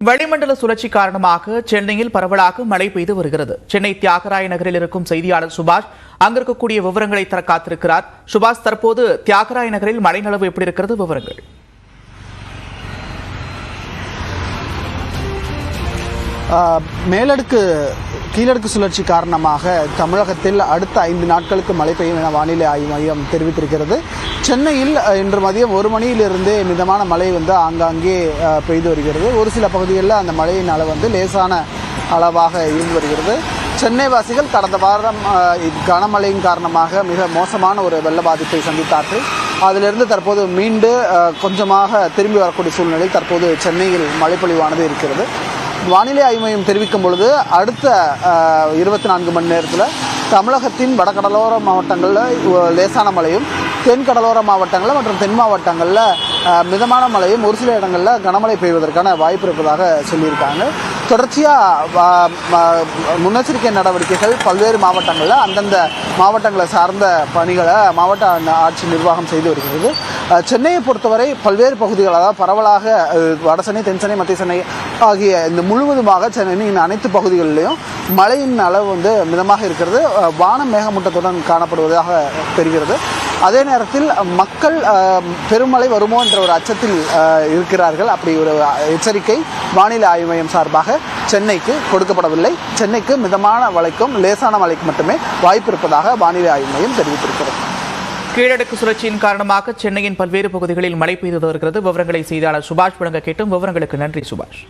வளிமண்டல சுழற்சி காரணமாக சென்னையில் பரவலாக மழை பெய்து வருகிறது. சென்னை தியாகராய நகரில் இருக்கும் செய்தியாளர் சுபாஷ் அங்கிருக்கக்கூடிய விவரங்களை தர காத்திருக்கிறார். சுபாஷ், தற்போது தியாகராய நகரில் மழை நிலவு எப்படி இருக்கிறது? விவரங்கள். மேலடுக்கு கீழடுக்கு சுழற்சி காரணமாக தமிழகத்தில் அடுத்த 5 நாட்களுக்கு மழை பெய்யும் என வானிலை ஆய்வு மையம் தெரிவித்திருக்கிறது. சென்னையில் இன்று மதியம் 1 மணியிலிருந்தே மிதமான மழை ஆங்காங்கே பெய்து வருகிறது. ஒரு சில பகுதிகளில் அந்த மழையின் அளவு லேசான அளவாக இருந்து வருகிறது. சென்னை வாசிகள் கடந்த வாரம் கனமழையின் காரணமாக மிக மோசமான ஒரு வெள்ள பாதிப்பை சந்தித்தார்கள். அதிலிருந்து தற்போது மீண்டு கொஞ்சமாக திரும்பி வரக்கூடிய சூழ்நிலையில் தற்போது சென்னையில் மழைப்பொழிவானது இருக்கிறது. வானிலை ஆய்வு மையம் தெரிவிக்கும் பொழுது அடுத்த 24 மணி நேரத்தில் தமிழகத்தின் வடகடலோர மாவட்டங்களில் லேசான மழையும், தென் கடலோர மாவட்டங்களில் மற்றும் தென் மாவட்டங்களில் மிதமான மழையும், ஒரு சில இடங்களில் கனமழை பெய்வதற்கான வாய்ப்பு இருப்பதாக சொல்லியிருக்காங்க. தொடர்ச்சியாக முன்னெச்சரிக்கை நடவடிக்கைகள் பல்வேறு மாவட்டங்களில் அந்தந்த மாவட்டங்களை சார்ந்த பணிகளை மாவட்ட ஆட்சி நிர்வாகம் செய்து வருகிறது. சென்னையை பொறுத்தவரை பல்வேறு பகுதிகள், அதாவது பரவலாக வடசென்னை, தென்சென்னை, மத்திய சென்னை ஆகிய இந்த முழுவதுமாக சென்னையின் அனைத்து பகுதிகளிலையும் மழையின் அளவு மிதமாக இருக்கிறது. வானம் மேகமூட்டத்துடன் காணப்படுவதாக தெரிகிறது. அதே நேரத்தில் மக்கள் பெருமழை வருமோ என்ற ஒரு அச்சத்தில் இருக்கிறார்கள். அப்படி ஒரு எச்சரிக்கை வானிலை ஆய்வு மையம் சார்பாக சென்னைக்கு கொடுக்கப்படவில்லை. சென்னைக்கு மிதமான மழைக்கும் லேசான மழைக்கு மட்டுமே வாய்ப்பு இருப்பதாக வானிலை ஆய்வு மையம் தெரிவித்திருக்கிறது. கீழடுக்கு சுழற்சியின் காரணமாக சென்னையின் பல்வேறு பகுதிகளில் மழை பெய்து வருகிறது. விவரங்களை செய்தியாளர் சுபாஷ் வழங்க கேட்டும். விவரங்களுக்கு நன்றி சுபாஷ்.